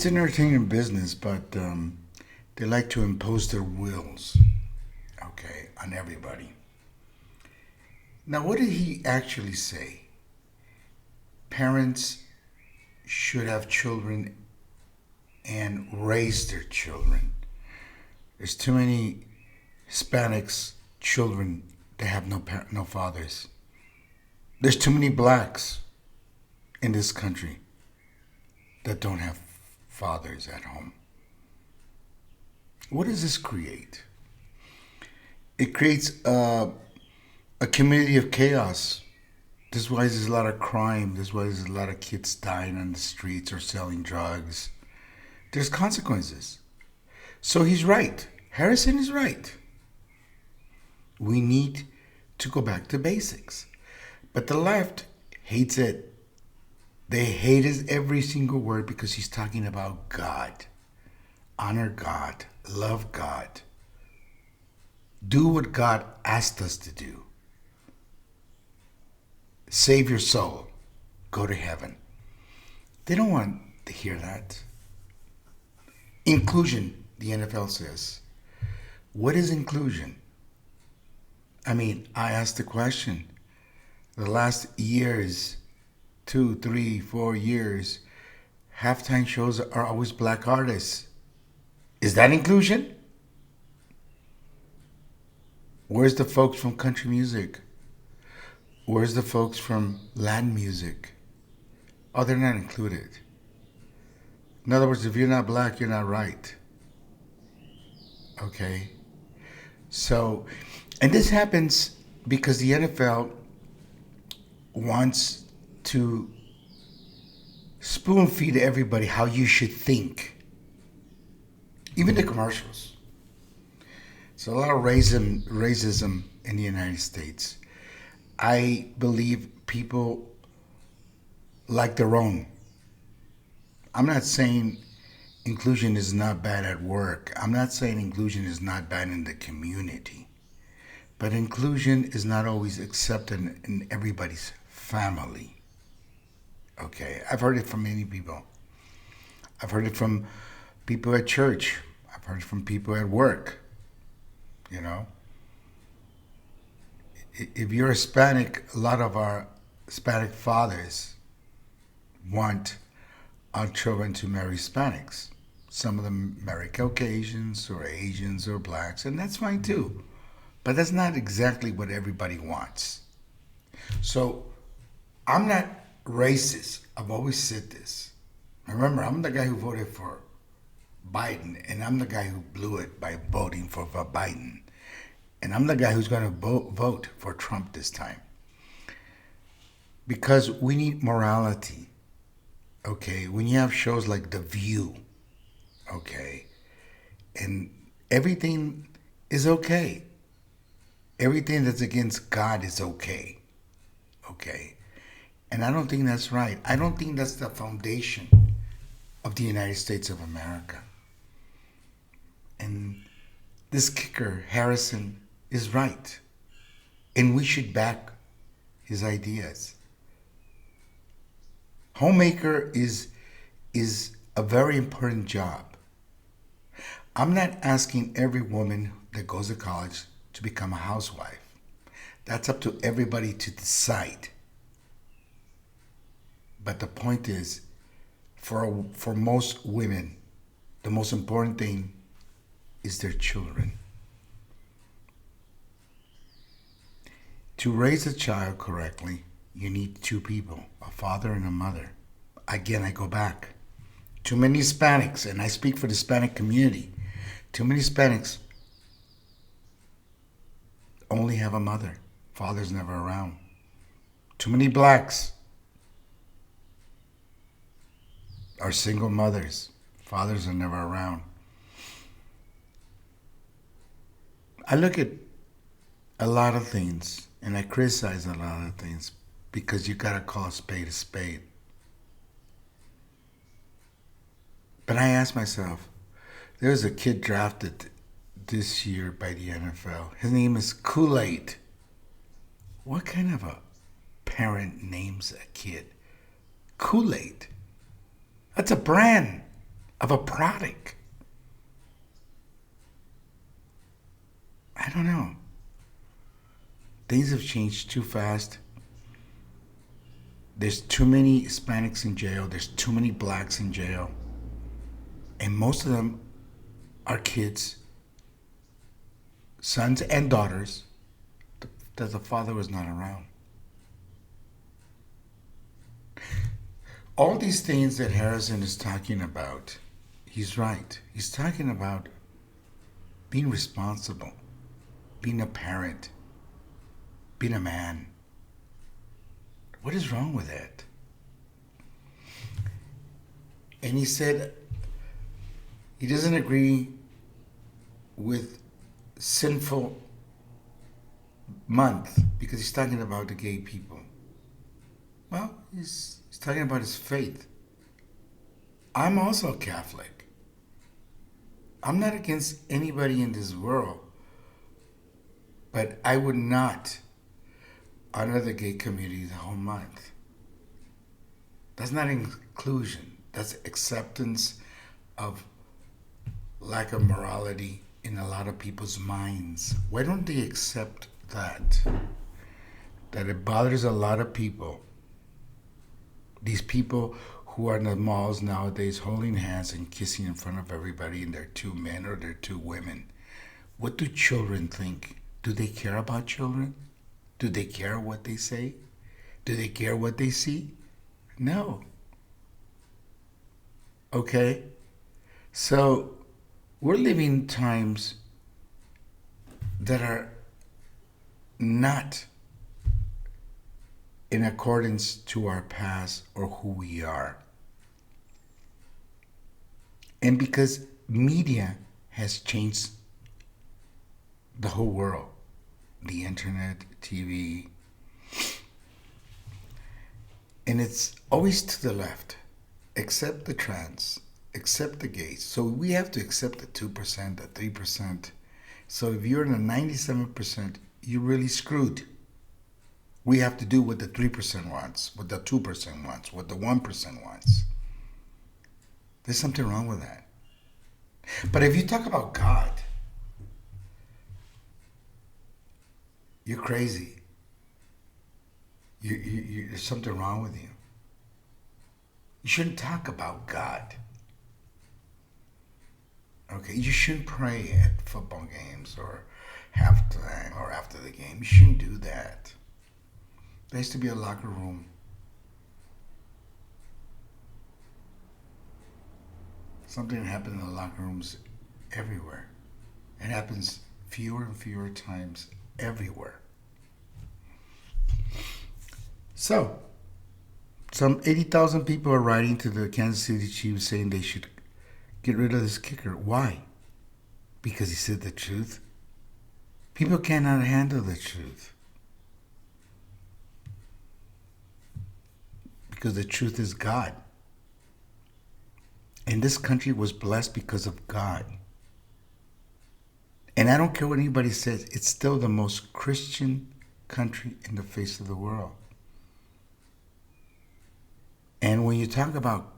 It's an entertainment business, but they like to impose their wills, okay, on everybody. Now, what did he actually say? Parents should have children and raise their children. There's too many Hispanics children that have no fathers. There's too many blacks in this country that don't have fathers at home. What does this create? It creates a community of chaos. This is why there's a lot of crime. This is why there's a lot of kids dying on the streets or selling drugs. There's consequences. So he's right. Harrison is right. We need to go back to basics. But the left hates it. They hate his every single word because he's talking about God. Honor God. Love God. Do what God asked us to do. Save your soul. Go to heaven. They don't want to hear that. Inclusion, the NFL says. What is inclusion? I mean, I asked the question. The last years, 2, 3, 4 years, halftime shows are always black artists. Is that inclusion? Where's the folks from country music? Where's the folks from Latin music? Oh, they're not included. In other words, if you're not black, you're not right. Okay? So, and this happens because the NFL wants to spoon feed everybody how you should think. Even the commercials. So a lot of racism in the United States. I believe people like their own. I'm not saying inclusion is not bad at work. I'm not saying inclusion is not bad in the community. But inclusion is not always accepted in everybody's family. Okay, I've heard it from many people. I've heard it from people at church. I've heard it from people at work. You know, if you're Hispanic, a lot of our Hispanic fathers want our children to marry Hispanics. Some of them marry Caucasians or Asians or blacks, and that's fine too. But that's not exactly what everybody wants. So I'm not racist. I've always said this. Remember, I'm the guy who voted for Biden, and I'm the guy who blew it by voting for Biden. And I'm the guy who's going to vote for Trump this time. Because we need morality. Okay, when you have shows like The View, okay, and everything is okay. Everything that's against God is okay. Okay. And I don't think that's right. I don't think that's the foundation of the United States of America. And this kicker, Harrison, is right. And we should back his ideas. Homemaker is a very important job. I'm not asking every woman that goes to college to become a housewife. That's up to everybody to decide. But the point is, for most women, the most important thing is their children. To raise a child correctly, you need two people, a father and a mother. Again, I go back. Too many Hispanics, and I speak for the Hispanic community, too many Hispanics only have a mother. Father's never around. Too many blacks are single mothers. Fathers are never around. I look at a lot of things and I criticize a lot of things because you gotta call a spade a spade. But I ask myself, there was a kid drafted this year by the NFL. His name is Kool-Aid. What kind of a parent names a kid Kool-Aid? That's a brand. of a product. I don't know. Things have changed too fast. There's too many Hispanics in jail. There's too many blacks in jail. And most of them are kids, sons and daughters, that the father was not around. All these things that Harrison is talking about, he's right. He's talking about being responsible, being a parent, being a man. What is wrong with that? And he said he doesn't agree with sinful month because he's talking about the gay people. Well, he's talking about his faith. I'm also Catholic. I'm not against anybody in this world, but I would not honor the gay community the whole month. That's not inclusion. That's acceptance of lack of morality in a lot of people's minds. Why don't they accept that? That it bothers a lot of people. These people who are in the malls nowadays holding hands and kissing in front of everybody, and they're two men or they're two women. What do children think? Do they care about children? Do they care what they say? Do they care what they see? No. Okay? So we're living times that are not in accordance to our past or who we are. And because media has changed the whole world, the internet, TV, and it's always to the left. Accept the trans, accept the gays. So we have to accept the 2%, the 3%. So if you're in the 97%, you're really screwed. We have to do what the 3% wants, what the 2% wants, what the 1% wants. There's something wrong with that. But if you talk about God, you're crazy. There's something wrong with you. You shouldn't talk about God. Okay, you shouldn't pray at football games or halftime or after the game. You shouldn't do that. There used to be a locker room. Something happened in the locker rooms everywhere. It happens fewer and fewer times everywhere. So, some 80,000 people are writing to the Kansas City Chiefs saying they should get rid of this kicker. Why? Because he said the truth. People cannot handle the truth. Because the truth is God. And this country was blessed because of God. And I don't care what anybody says, it's still the most Christian country in the face of the world. And when you talk about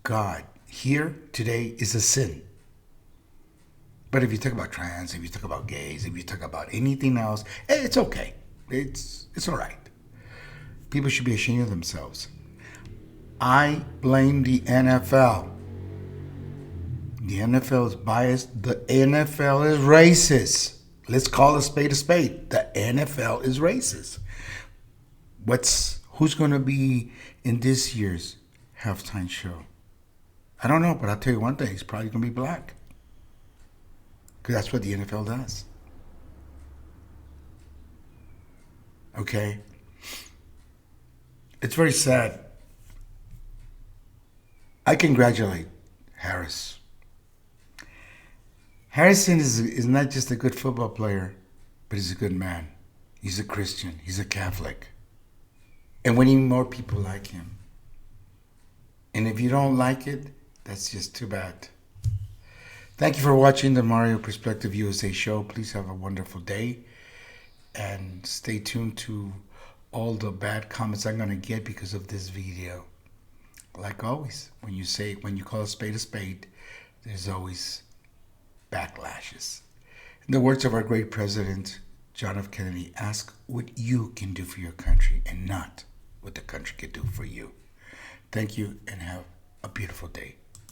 God, here today is a sin. But if you talk about trans, if you talk about gays, if you talk about anything else, it's okay. It's all right. People should be ashamed of themselves. I blame the NFL. The NFL is biased. The NFL is racist. Let's call a spade a spade. The NFL is racist. Who's going to be in this year's halftime show? I don't know, but I'll tell you one thing. He's probably going to be black. Because that's what the NFL does. Okay? It's very sad. I congratulate Harris. Harrison is not just a good football player, but he's a good man. He's a Christian. He's a Catholic. And we need more people like him. And if you don't like it, that's just too bad. Thank you for watching the Mario Perspective USA show. Please have a wonderful day. And stay tuned to all the bad comments I'm going to get because of this video. like always, when you call a spade, there's always backlashes. In the words of our great president, John F. Kennedy, ask what you can do for your country and not what the country can do for you. Thank you and have a beautiful day.